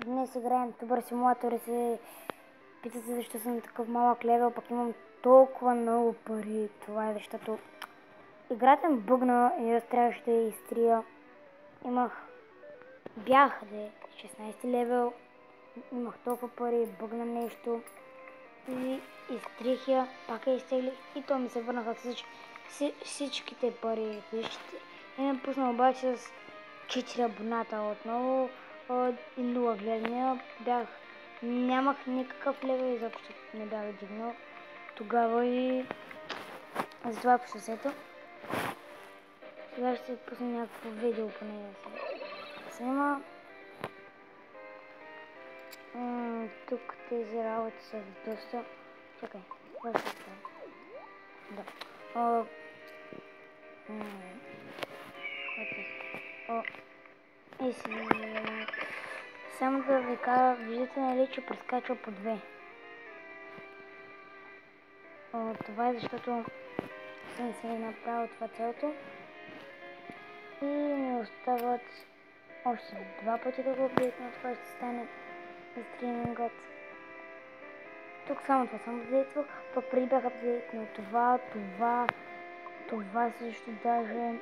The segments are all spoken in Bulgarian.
Днес играем Тубър симулатор и се питате защо съм такъв малък левел, пък имам толкова много пари. Това е защото играта ми бъгна и аз трябваше да я изтрия. Бях 16 левел, имах толкова пари, бъгна нещо и изтрих я, пак я изтеглих и то ми се върнаха всичките пари. И ме пусна обаче с 4 абоната отново и 0 гледания. Нямах никакъв левел, изобщо не бях дигнал тогава и затова по шосето. Сега ще пусна някакво видео поне да се снима. Тук тези работи са доста... Чакай, какво ще става? Да. Само да ви кажа, виждате нали, че прескачва по 2. Това е защото съм си направил това цялото. И ми остават още 2 пъти да го апдейтна, това ще стане за стримингът. Тук само това съм апдейтвал, пък преди бях апдейтнал това също даже,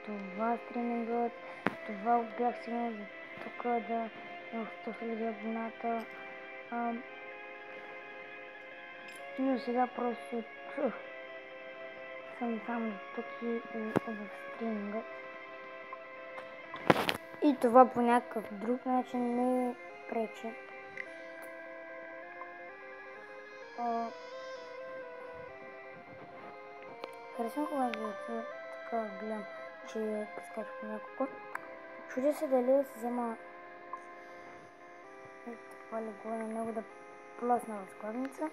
това стримингът, това бях сигнал за тук да имах 100 000 абоната. Но сега просто съм само тук и в стримингът. И това по някакъв друг начин не пречи. Харесвам когато така гледам, че прескачах няколко. Чудя се дали да се взема това легло на него да плъсна в складница.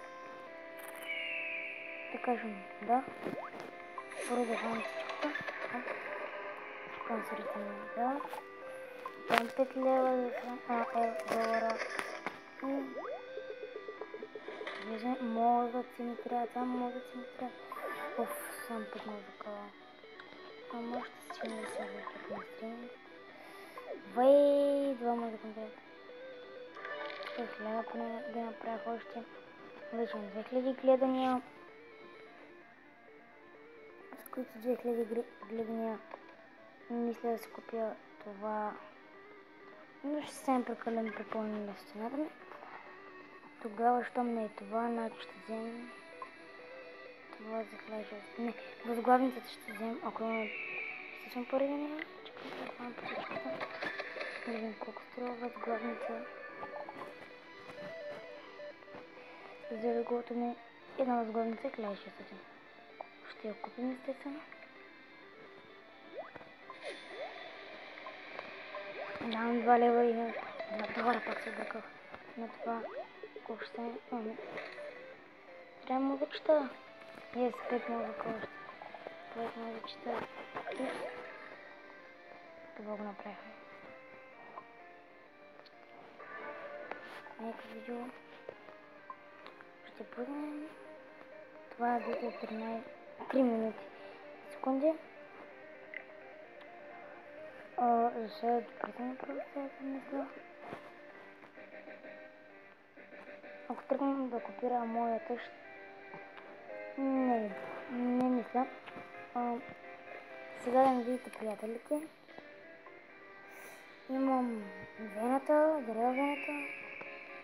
Да кажем да. Първо да хвана всичкото. Спонсорите ми да. Дам 5 лева долара. И мозъци ми трябва, само мозъци ми трябва. Сам път музика. Може да си не се върхат на стрим. Два музика ми трябва. 100 лева поне да направях още. Вече 2000 гледания. С които 2000 гледания мисля да си купя това. Но ще съм прекалено препълнен на стената ми. Тогава, щом не е това, значи ще вземем това за хлежа. Не, възглавницата ще вземем, ако имаме всичко пари да няма. Чакай да хвана по всичката. Не видим колко струва възглавница. За леглото ми една възглавница и 1600. Ще я купим естествено. Давам 2 лева и 2 долара, пак се обърках на това. Колко ще стане? Трябва музичета. Yes, 5 музика още. 5 музичета. И това го направихме. Нека видео. Ще пуснем. Това е до 3 минути. Секунди. За сега допреди просто мисля. Ако тръгнем да копирам моята, не мисля. Сега да ми видите приятелите. Имам вената, деревената.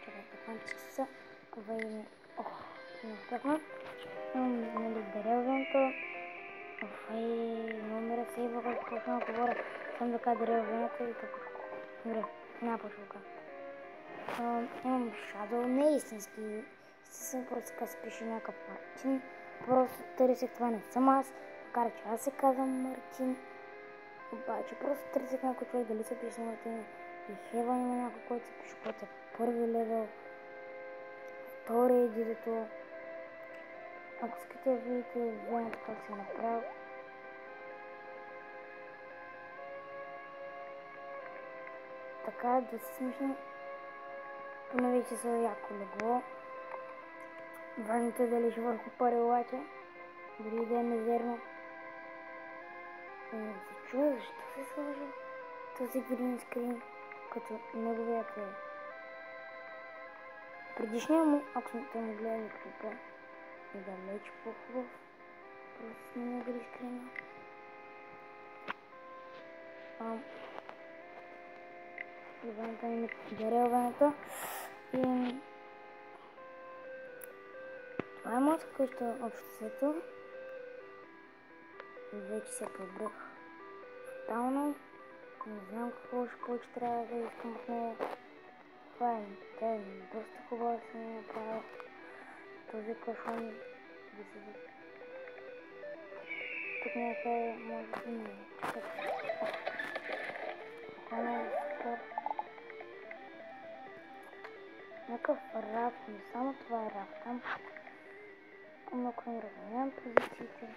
Чакай, паканчета са. Не успяхме. Имам деревената. Номера сейва, който почна да говоря. Съм да кажа деревената и така. Добре, няма по-шулка. Имам Shadow, не е истински. Съм просто така се пише някакъв Мартин. Просто търсих това не съм аз. Макар че аз се казвам Мартин. Обаче просто търсих някой човек дали се пише Мартин. И Хеван има някой, който се пише, който е първи левел. Втори е дидето. Ако искате да видите вената как се направил. Така да се смешно. Поне вече са яко легло. Важното е дали ще върху пари обаче. Дори да е мизерно. Не се чува защо се сложи този грин скрин. като неговият е предишния му, ако сте му гледали клипа, е далеч по-хубав. Просто сме не го изкрена. Иваната ми дарелването. И това е моята къща обществото. Вече се побрах тотално. Не знам какво още повече трябва да искам в нея. Това е, тя е доста хубава да съм направил. Този кашон да седи. Тук някъде може да не е. Спокойно е супер. Някакъв раф, не само това е раф там. Много не разменям позициите.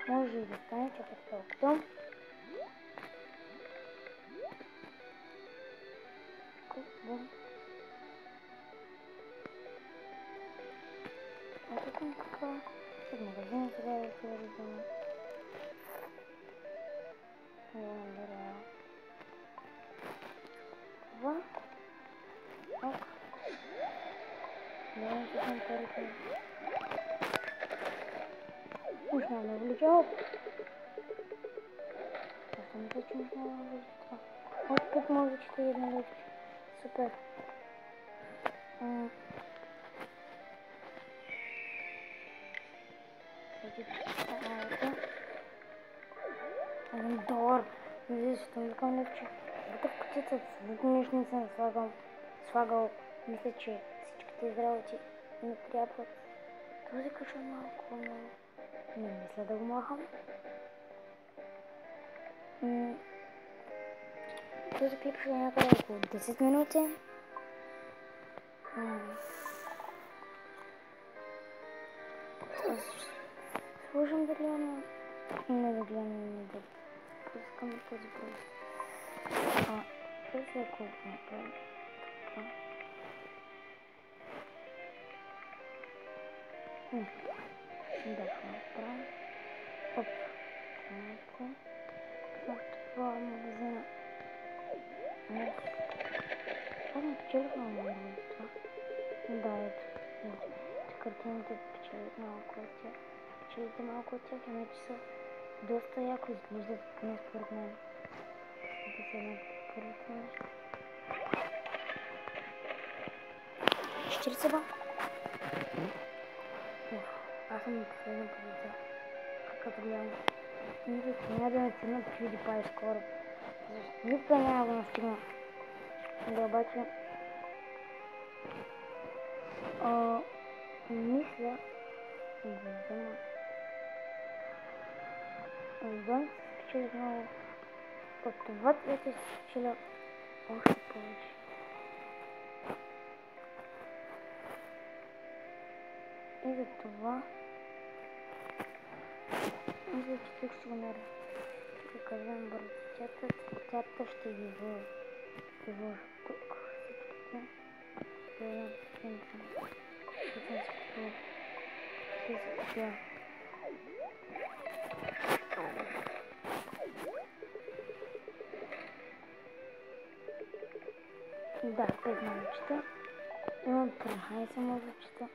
Може и да стане, чакайте толкова. Ето съм така. В магазина сега да се взема. Това. Ок. Гледам се съм парите. Уж няма да вличал. Аз съм мисля, че не няма да влича това. Ок, пет може да чета една лечка. Супер. $1. Излизащо ми такова левче. Бутъв кутица, абсолютно нищо не съм слагал. Мисля, че всичките работи ми трябват. Този кашон малко много. Не мисля да го махам. Този клип ще е някъде около 10 минути. Сложим да гледам. Не да гледам, не да пускам този просто. Този е колко направим. Така. Да, направим. Оп. Малко. Още това магазина. Аз печелих много от това. Да, ето. Картините печелят малко от тях. Печелите малко от тях, иначе са доста яко изглеждат, поне според мен. Да се едно първото нещо. 40 ба? Аз съм на последна позиция. Какъвто гледам. Мисля, че няма да натигна PewDiePie скоро. Никога няма да настигна. Да, обаче... мисля да взема... Отвън се спечелих много. От това цвета се спечеля още повече. И за това... мисля, че тук ще го нарежа. Ще казвам бързо цвята ще ги изложа тук. Да, 5 мозъчета. Имам 13 мозъчета.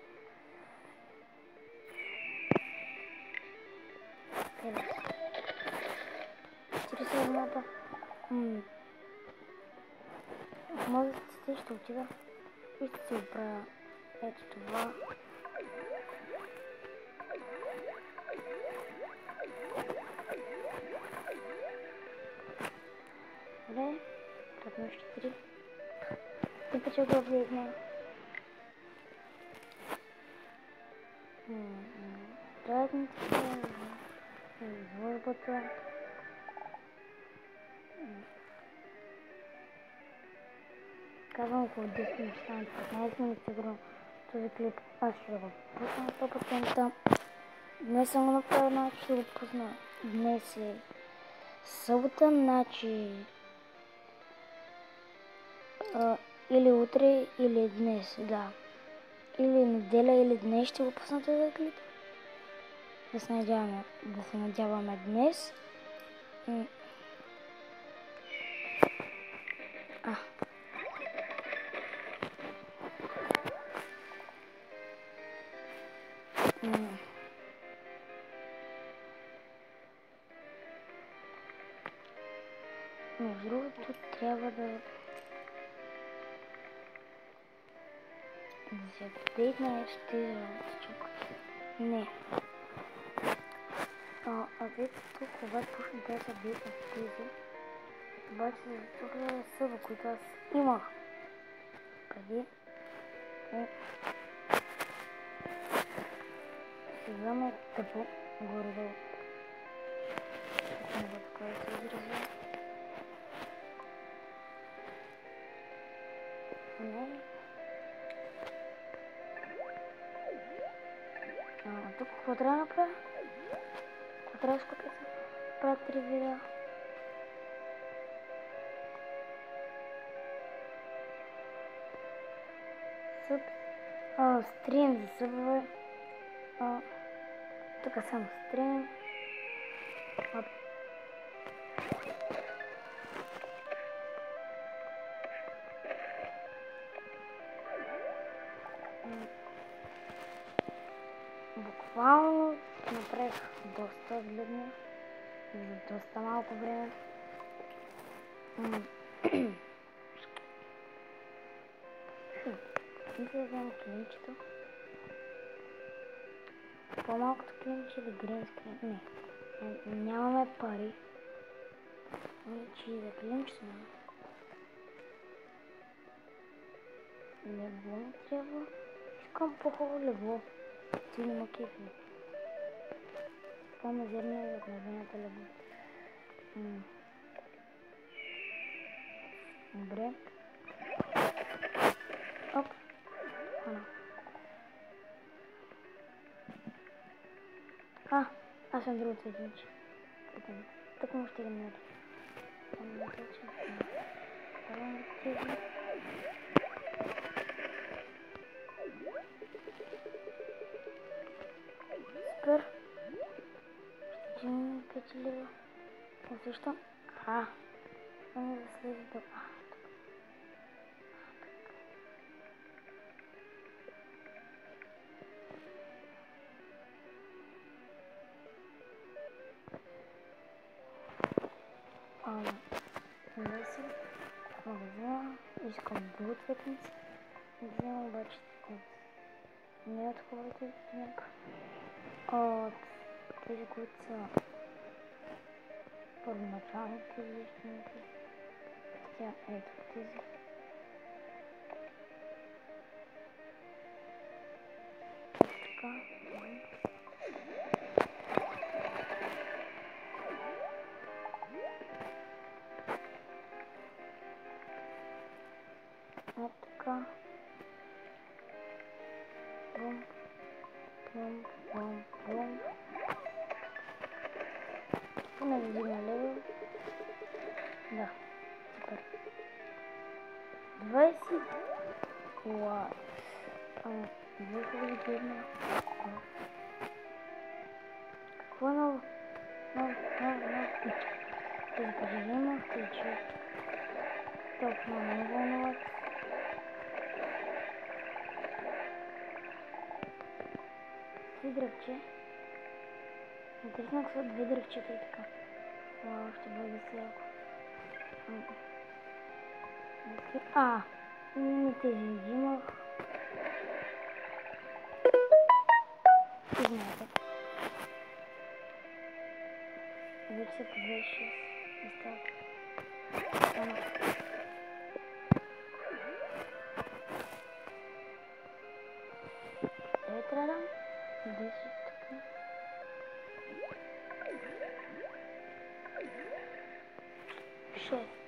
Къде? 41-та. Мозъците ще отида и ще се оправя. Ето това. Добре, тръпно още 3. И пече го влезне. Разниците, изложбата. Казвам около 10 минути, 15 минути сигурно този клип. Аз ще го пусна 100%. Днес съм го направил, значи ще го пусна. Днес е събота, значи или утре, или днес, да. Или неделя, или днес ще го пусна този клип. Да се надяваме днес. Тут трябва да се апдейтна ще работи. Не. Тук, когато почне да се апдейтна тези, обаче тук е съба, които аз имах преди. Ще взема тъпо горе-долу. Не го така да се изразя. Не. Тук какво трябва да направя? Какво трябва да скопя? Правя 3 видеа. Съб. Стрим за събове. Тук само стрим. Буквално направих доста гледни за доста малко време. Мисля да взема клинчето. По-малкото клинче или грин скрин? Не. Нямаме пари. Че и за клинчето няма. Легло не трябва. Искам по-хубаво легло. Сили макефи. По-мазерния от наземната легло. Добре. Оп. Аз съм друго цветниче. Так му ще ги намеря. Супер. Ще ми печелива. Усещам. Само да слезе до... Влезем в магазина, искам друго цветница. Вземам обаче цветница. Не от хубавите цветника. От тези, които са първоначалните известните. Тя ето тези. Така. Така. Бум. Бум. Бум. Бум. Поне да взима левел. Да. Супер. 20. Уау. 2000 гривна. Какво ново? Ново. Тези пожелема, включи. Толкова не вълнуват. Две дръвче. Интересно какво две дръвчета и така. Ще бъде селко. Не тези взимах. Извинете. Вече са по 26 места. Трябва да дам 10 така. 6.